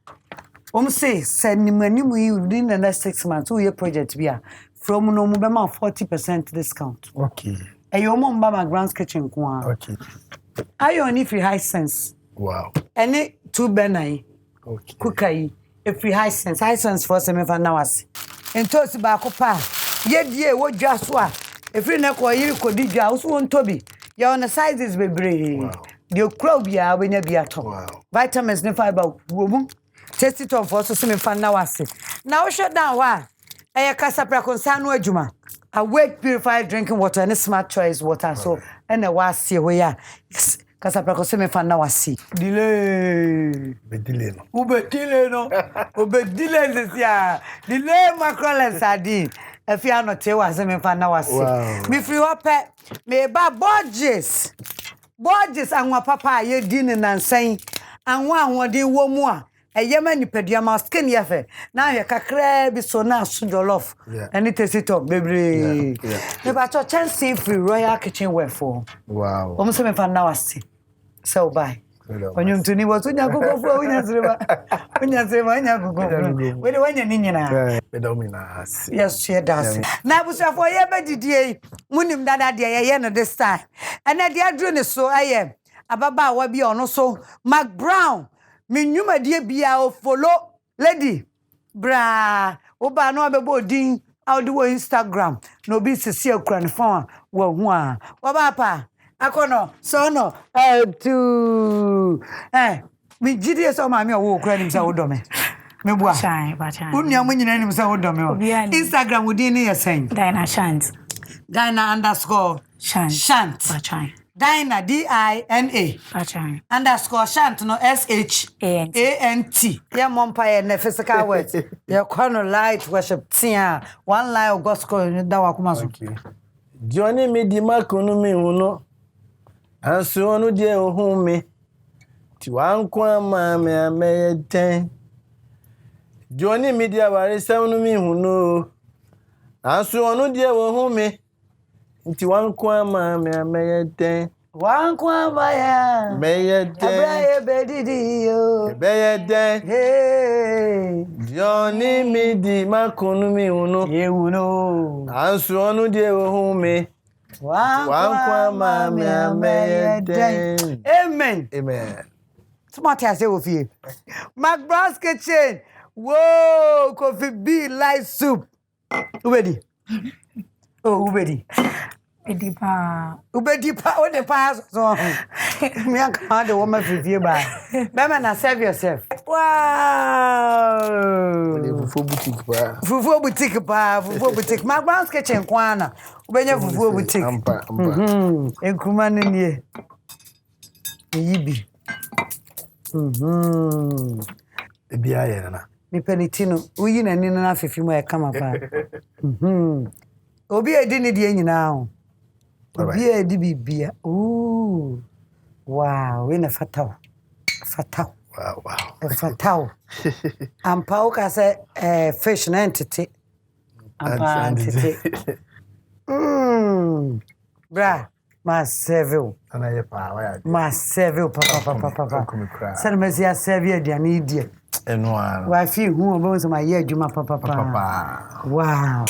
Say, send him within the next 6 months, 2 year project be from no mubama 40% discount. Okay. And your mom by McBrown's kitchen. Okay. I only free high sense. Wow. Any 2 benai. Okay. Cookai. If free high sense for 7 hours. And toast back pa. Ye, what just what? If you never you could dig house won't Toby. You're on the sizes baby. Wow. The crowbia when you be at home. Wow. Vitamins no fiber woman. Test it on for 7 hours. Now shut down why? I casa praconsan juma. Awake purified drinking water and smart choice water. So and a was here where yes. Casa praconsan fan now see. Delay. Delay no. Delay this year. Delay mackerel and sardine. If you are not here, was a fan now see. Me free up me ba Borges. Borges and what papa ye dinner and saying and one day more. A Yemen pediama skin yafe. Now you kakre be so na jollof. And it is it up, baby. Never to chance free Royal Kitchenware for. Wow. Almost me fan now see. So bye. When you to ni was unya go for unya zreba. Unya go. We when you ninyina. Yes, she does. Now we say for ye be didie. Munim dada de ye no this time. And na dia dro ne so aye. Ababa wa bi ono so McBrown. Me nyuma die bia o follow lady bra oba no abebo din awde wo Instagram no bi sisi akura ne phone wo hu a oba pa akono so no to me gidi so ma me wo kura ni sa wo do me bua chai ba chai unia mo nyina ni sa wo do me Instagram wo din ne yesen Dina Shant Shant ba chai Dina DINA _ Shant no SHANT. Yeah, Mompire and physical words. Your corner light worship tia 1 line of gospel in Dawakumazu. Johnny me di makonomi uno. Ansu onu die ohun me. Ti wa nkwa ma me ameyeten. Johnny me di aware sawnu mi huno. Ansu onu die ohun me. Nti wankwa ma me ameyeten Wankwa maya. Meyede. Abraye bedidi yo. Beyede. Hey. Johnny midi makunu mi uno. Ye uno. Ansu onu die ohume. Wankwa mama meyede. Amen. Amen. Smart as you feel. McBrown's Kitchen. Whoa, Kofi B light soup. Ubedi. Oh, Ubedi. Ubedi pa. What the pass? So, me and come the woman for you by. Mama, now serve yourself. Wow. Fufu boutique pa. Fufu boutique pa. Fufu boutique. McBrown's Kitchen kwana. Ubenya fufu boutique. Ampa. Enkumane niye. Yibi. Ebi aye na. Mi penitino. Uyi na nina na fifi mo e kama pa. Obi edi ni die nyina ho. Obi edi bibia. Ooh. Wow, we na fatao. Fatao. Wow. Fatao. Ampa o ka se fish na entity. Ampa entity. Bra, ma serve. Ana ye pa wa. Ma serve papa. Send me see serve aduane die. Eno ara. Wa fi hu obo so ma ye adwuma papa. Wow.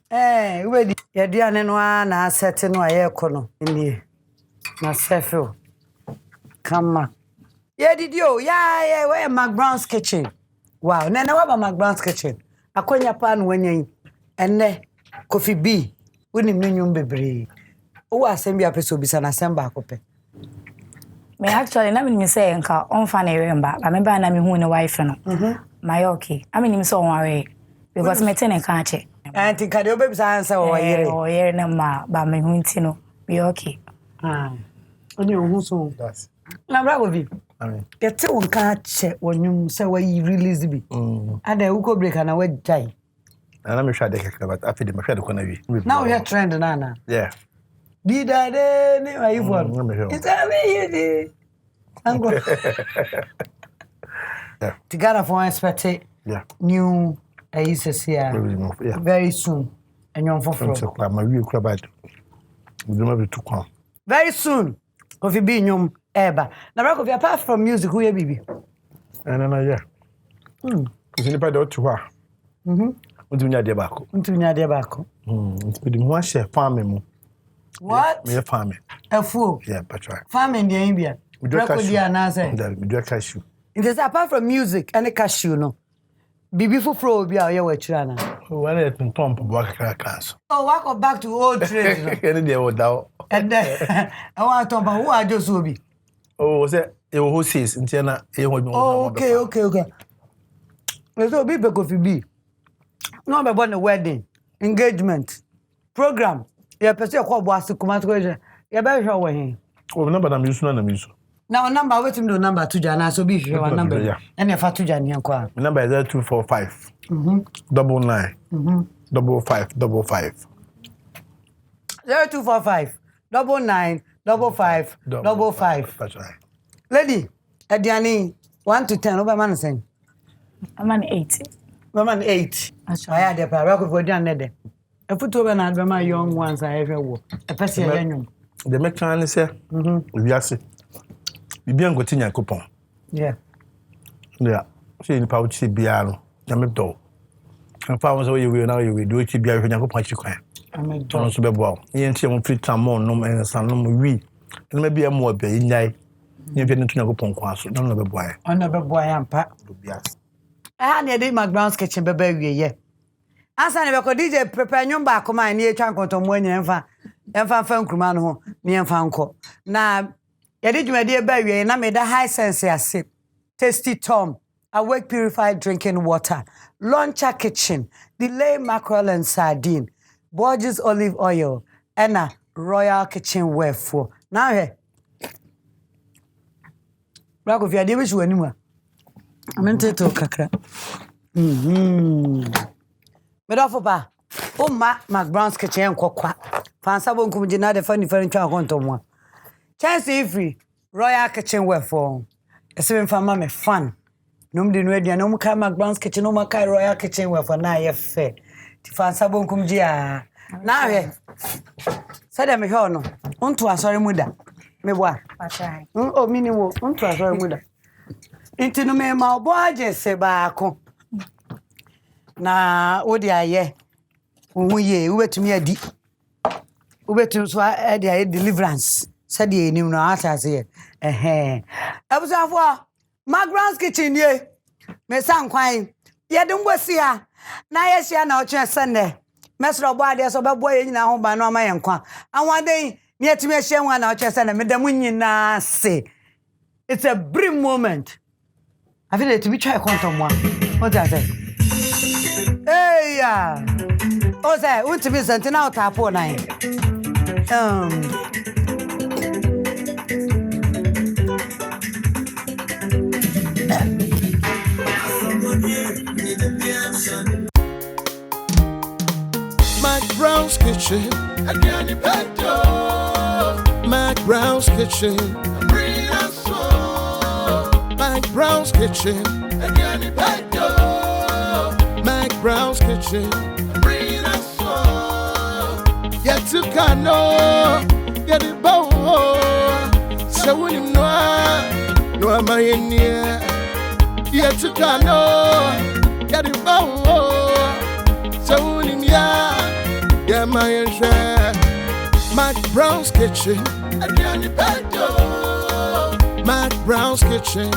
We di aduane no na asete no aye ko no nie. Na serve. Kama. Ye didi o. Yeah, we McBrown's Kitchen. Wow, na wa ba McBrown's Kitchen. Akonya pa no wanyan. Enne Kofi B. Woni mnenwum bebre. O asem bia peso bisa na asem ba akope. Me actually na me say nka on fa na remember. Ba me ba na me hu ne wife no. My okay. I mean so on worry because me ten ka che. Auntie ka de obebisa answer o yere. O yere na ma ba me hu nti no. Be okay. Oni ohun so. That's. Na bra go bi. Amen. Get won ka che wonwum say we release bi. Ada u ko break na we jai. Ana me hwa de kekra but afide me hwa de kona wi. Now we are trend na. Yeah. Dida de ni wa ifo. It's a me you. Ango. Yeah. Tigana for expect new yeah. Very soon. And you're for my view crab. We don't have to come. Very soon. Kofi B nyom eba. Na bra Kofi apart from music who ye bibi. Na yeah. Because ni pa do to wa. Untunya de bako. Nti di mo share farm mu. What? Me farming. Afu. Yeah, that's right. Farming dey bia. We do cashew. We do cashew. It is apart from music and cashew no. Bibi fufro obi a ye wachira na. When it pump back cancer. Oh, welcome back to old trade no. Any day would down. And I want to who are just obi. Oh, say e wo says ntiana e ho bi. Okay. Let's go be Kofi B. No be born a wedding, engagement, program. You person call boss kuma to go. You be sure we here. Oh, number na misu na misu. Now number wetin do number to jana so be sure number. And if to jana yanko. Number is 0245 99 5555. 0245 99 5555. That's right. Lady, Adiani 1 to 10 over man saying. I'm an 8. Woman 8. I had a paragraph for Jan Nede. A put over and I'd my young ones I ever wore. A person. The mechanic say, we are sick. We be on Gotinia coupon. Yeah. Yeah. See in pouch biano. Yamip do. And found away we now you will do it be a Yago Punch. I'm a don so be well. Yen see on free time more no and some no we. And maybe a more be in yai. You get into Yago Ponquasso. None of a boy. Another boy and pat. I had a McBrown's Kitchen baby, yeah. As I never could DJ prepare your back on my near Chanko to when you and fan Crumano, near Fanco. Now, you did my dear baby, and I made a high sense I sip. Tasty Tom, awake purified drinking water, Launcher Kitchen, delay mackerel and sardine, Borges olive oil, and a royal kitchenware for. Now, here. Rock of your division to anyone. I'm into to kakra. Medofo ba. O ma McBrown's Kitchen kwakwa. Fansa bo nkum gina de fani fani twa konto mo. Chance free Royal Kitchenware for. Ese me me fan. Nom de no aduane no ka McBrown's Kitchen no ka Royal Kitchenware for na ye fe. Ti fansa bo nkum gi a. Na he. Sada me ho no. Onto asori mu da. Me boa. Achai. O mini wo, ntwa so muda. Inti no me ma obo agese baako. Na odi aye. Wo ye, wo betumi adi. Wo betumi so adi aye deliverance. Sadi enim no asase ye. Abusafo, McBrown's kitchen ye. Me san kwan. Ye dum bosi ha. Na ye hia na oche sene. Mesro bo ade so bebo ye nyina ho ba no ma ye nkwa. Anwade ni etimi hia nwa na oche sene. Me dem nyina se. It's a brief moment. I feel it to be try contour. What does it? Hey, yeah. Oh, say, what to be sent out for 9. McBrown's kitchen, again in Pedro. McBrown's kitchen, bring us so. McBrown's kitchen, again in Pedro. McBrown's kitchen, bring us so. Yet to cano, get it bow. So when you know, no am I in here. Yet to cano, get it bow. So when you yeah, my share. McBrown's kitchen, again in Pedro. McBrown's kitchen.